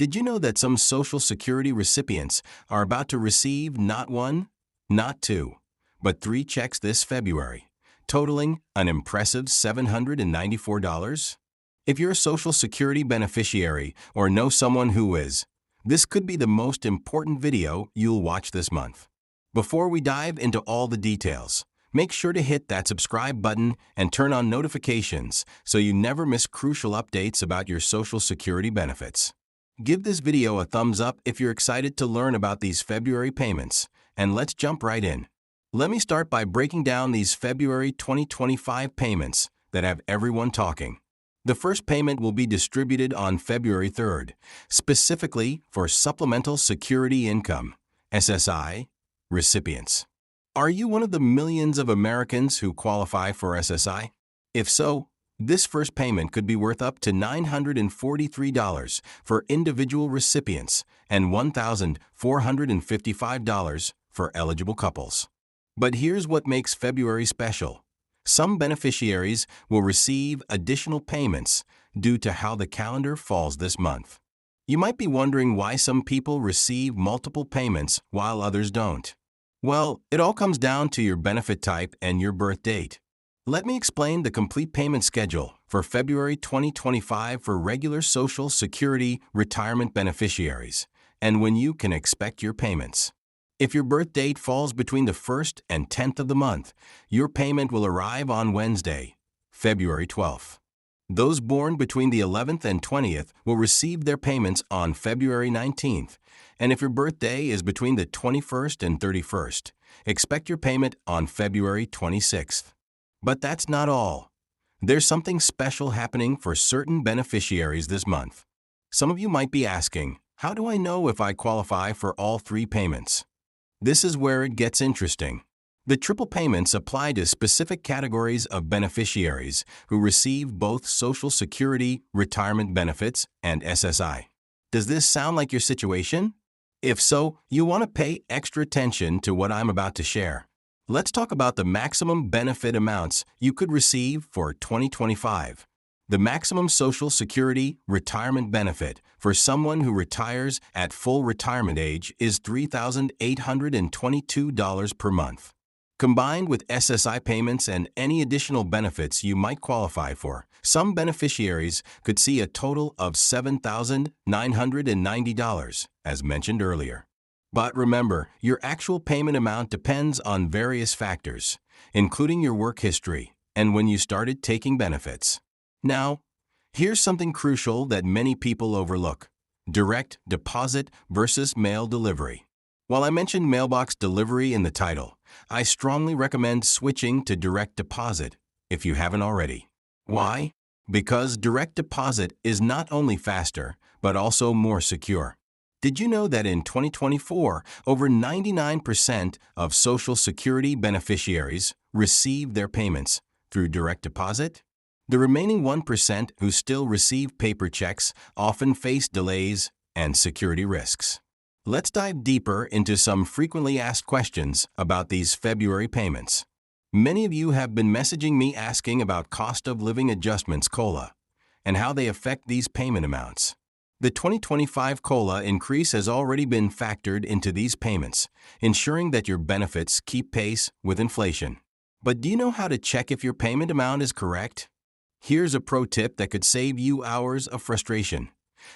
Did you know that some Social Security recipients are about to receive not one, not two, but three checks this February, totaling an impressive $794? If you're a Social Security beneficiary or know someone who is, this could be the most important video you'll watch this month. Before we dive into all the details, make sure to hit that subscribe button and turn on notifications so you never miss crucial updates about your Social Security benefits. Give this video a thumbs up if you're excited to learn about these February payments, and let's jump right in. Let me start by breaking down these February 2025 payments that have everyone talking. The first payment will be distributed on February 3rd, specifically for Supplemental Security Income, SSI, recipients. Are you one of the millions of Americans who qualify for SSI? If so, this first payment could be worth up to $943 for individual recipients and $1,455 for eligible couples. But here's what makes February special. Some beneficiaries will receive additional payments due to how the calendar falls this month. You might be wondering why some people receive multiple payments while others don't. Well, it all comes down to your benefit type and your birth date. Let me explain the complete payment schedule for February 2025 for regular Social Security retirement beneficiaries and when you can expect your payments. If your birth date falls between the 1st and 10th of the month, your payment will arrive on Wednesday, February 12th. Those born between the 11th and 20th will receive their payments on February 19th, and if your birthday is between the 21st and 31st, expect your payment on February 26th. But that's not all. There's something special happening for certain beneficiaries this month. Some of you might be asking, how do I know if I qualify for all three payments? This is where it gets interesting. The triple payments apply to specific categories of beneficiaries who receive both Social Security retirement benefits and SSI. Does this sound like your situation? If so, you want to pay extra attention to what I'm about to share. Let's talk about the maximum benefit amounts you could receive for 2025. The maximum Social Security retirement benefit for someone who retires at full retirement age is $3,822 per month. Combined with SSI payments and any additional benefits you might qualify for, some beneficiaries could see a total of $7,990, as mentioned earlier. But remember, your actual payment amount depends on various factors, including your work history and when you started taking benefits. Now, here's something crucial that many people overlook: direct deposit versus mail delivery. While I mentioned mailbox delivery in the title, I strongly recommend switching to direct deposit if you haven't already. Why? Because direct deposit is not only faster, but also more secure. Did you know that in 2024, over 99% of Social Security beneficiaries receive their payments through direct deposit? The remaining 1% who still receive paper checks often face delays and security risks. Let's dive deeper into some frequently asked questions about these February payments. Many of you have been messaging me asking about cost of living adjustments (COLA) and how they affect these payment amounts. The 2025 COLA increase has already been factored into these payments, ensuring that your benefits keep pace with inflation. But do you know how to check if your payment amount is correct? Here's a pro tip that could save you hours of frustration.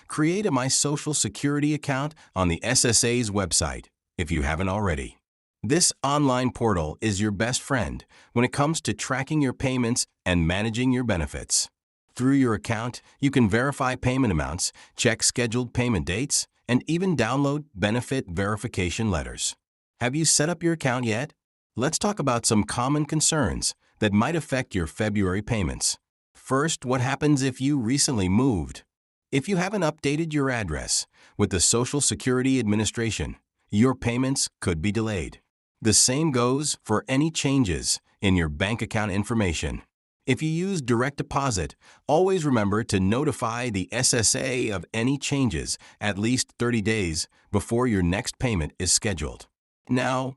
Create a My Social Security account on the SSA's website if you haven't already. This online portal is your best friend when it comes to tracking your payments and managing your benefits. Through your account, you can verify payment amounts, check scheduled payment dates, and even download benefit verification letters. Have you set up your account yet? Let's talk about some common concerns that might affect your February payments. First, what happens if you recently moved? If you haven't updated your address with the Social Security Administration, your payments could be delayed. The same goes for any changes in your bank account information. If you use direct deposit, always remember to notify the SSA of any changes at least 30 days before your next payment is scheduled. Now,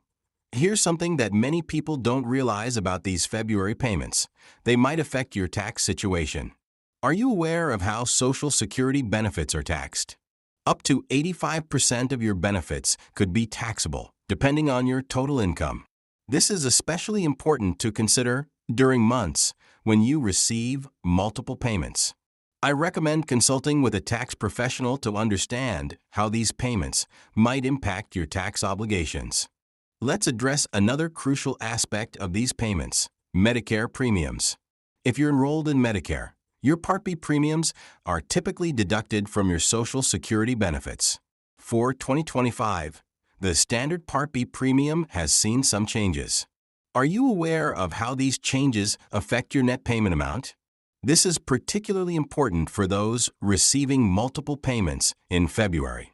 here's something that many people don't realize about these February payments. They might affect your tax situation. Are you aware of how Social Security benefits are taxed? Up to 85% of your benefits could be taxable, depending on your total income. This is especially important to consider during months when you receive multiple payments. I recommend consulting with a tax professional to understand how these payments might impact your tax obligations. Let's address another crucial aspect of these payments: Medicare premiums. If you're enrolled in Medicare, your Part B premiums are typically deducted from your Social Security benefits. For 2025, the standard Part B premium has seen some changes. Are you aware of how these changes affect your net payment amount? This is particularly important for those receiving multiple payments in February.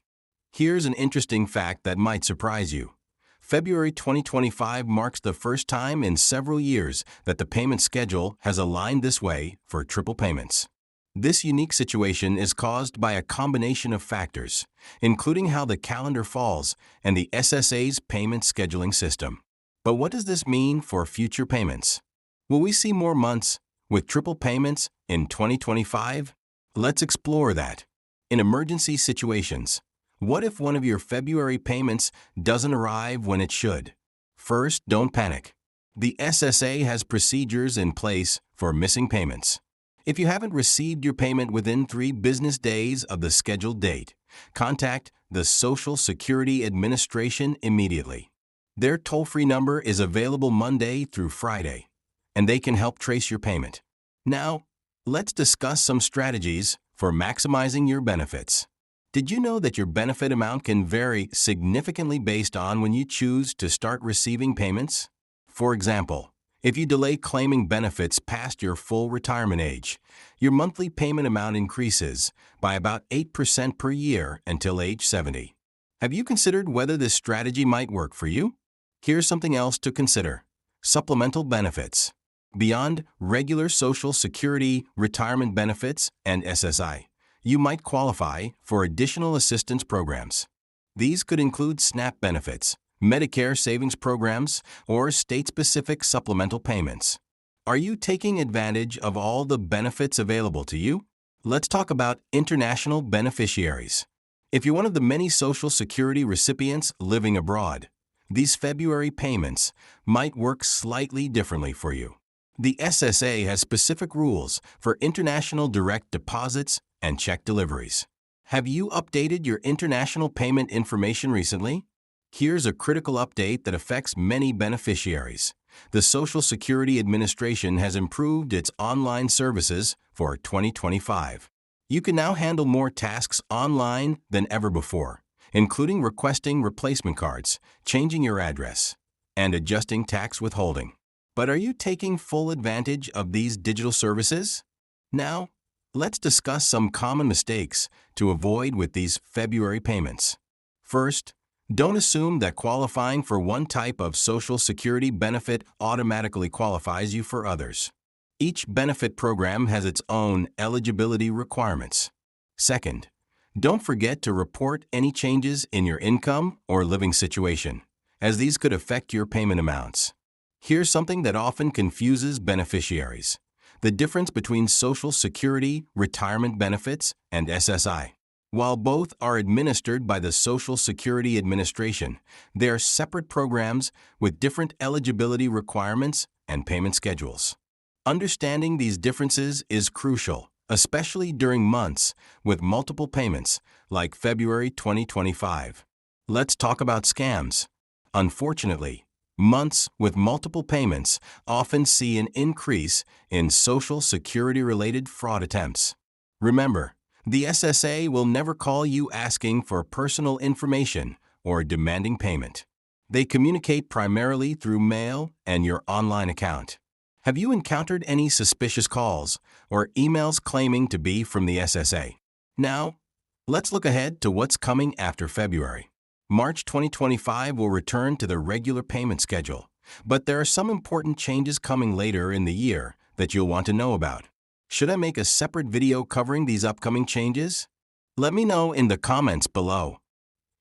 Here's an interesting fact that might surprise you. February 2025 marks the first time in several years that the payment schedule has aligned this way for triple payments. This unique situation is caused by a combination of factors, including how the calendar falls and the SSA's payment scheduling system. But what does this mean for future payments? Will we see more months with triple payments in 2025? Let's explore that. In emergency situations, what if one of your February payments doesn't arrive when it should? First, don't panic. The SSA has procedures in place for missing payments. If you haven't received your payment within 3 business days of the scheduled date, contact the Social Security Administration immediately. Their toll-free number is available Monday through Friday, and they can help trace your payment. Now, let's discuss some strategies for maximizing your benefits. Did you know that your benefit amount can vary significantly based on when you choose to start receiving payments? For example, if you delay claiming benefits past your full retirement age, your monthly payment amount increases by about 8% per year until age 70. Have you considered whether this strategy might work for you? Here's something else to consider: supplemental benefits. Beyond regular Social Security, retirement benefits, and SSI, you might qualify for additional assistance programs. These could include SNAP benefits, Medicare savings programs, or state-specific supplemental payments. Are you taking advantage of all the benefits available to you? Let's talk about international beneficiaries. If you're one of the many Social Security recipients living abroad, these February payments might work slightly differently for you. The SSA has specific rules for international direct deposits and check deliveries. Have you updated your international payment information recently? Here's a critical update that affects many beneficiaries. The Social Security Administration has improved its online services for 2025. You can now handle more tasks online than ever before, including requesting replacement cards, changing your address, and adjusting tax withholding. But are you taking full advantage of these digital services? Now, let's discuss some common mistakes to avoid with these February payments. First, don't assume that qualifying for one type of Social Security benefit automatically qualifies you for others. Each benefit program has its own eligibility requirements. Second, don't forget to report any changes in your income or living situation, as these could affect your payment amounts. Here's something that often confuses beneficiaries: the difference between Social Security, retirement benefits, and SSI. While both are administered by the Social Security Administration, they are separate programs with different eligibility requirements and payment schedules. Understanding these differences is crucial, especially during months with multiple payments, like February 2025. Let's talk about scams. Unfortunately, months with multiple payments often see an increase in Social Security-related fraud attempts. Remember, the SSA will never call you asking for personal information or demanding payment. They communicate primarily through mail and your online account. Have you encountered any suspicious calls or emails claiming to be from the SSA? Now, let's look ahead to what's coming after February. March 2025 will return to the regular payment schedule, but there are some important changes coming later in the year that you'll want to know about. Should I make a separate video covering these upcoming changes? Let me know in the comments below.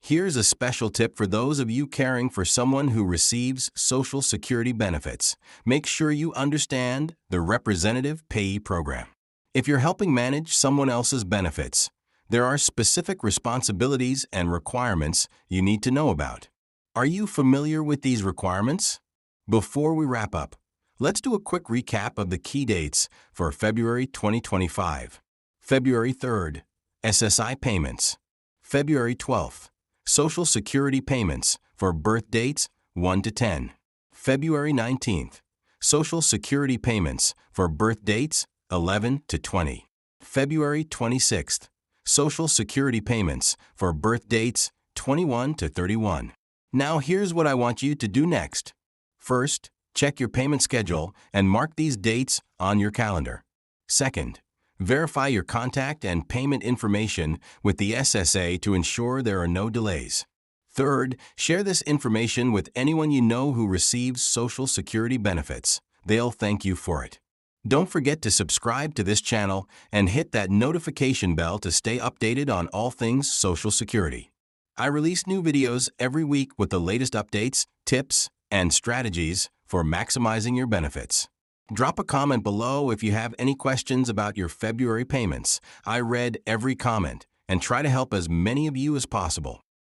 Here's a special tip for those of you caring for someone who receives Social Security benefits. Make sure you understand the Representative Payee Program. If you're helping manage someone else's benefits, There are specific responsibilities and requirements you need to know about. Are you familiar with these requirements? Before we wrap up, let's do a quick recap of the key dates for February 2025. February 3rd, SSI payments. February 12th, Social Security payments for birth dates 1 to 10. February 19th, Social Security payments for birth dates 11 to 20. February 26th, Social Security payments for birth dates 21 to 31. Now here's what I want you to do next. First, check your payment schedule and mark these dates on your calendar. Second, verify your contact and payment information with the SSA to ensure there are no delays. Third, share this information with anyone you know who receives Social Security benefits. They'll thank you for it. Don't forget to subscribe to this channel and hit that notification bell to stay updated on all things Social Security. I release new videos every week with the latest updates, tips, and strategies for maximizing your benefits. Drop a comment below if you have any questions about your February payments. I read every comment and try to help as many of you as possible.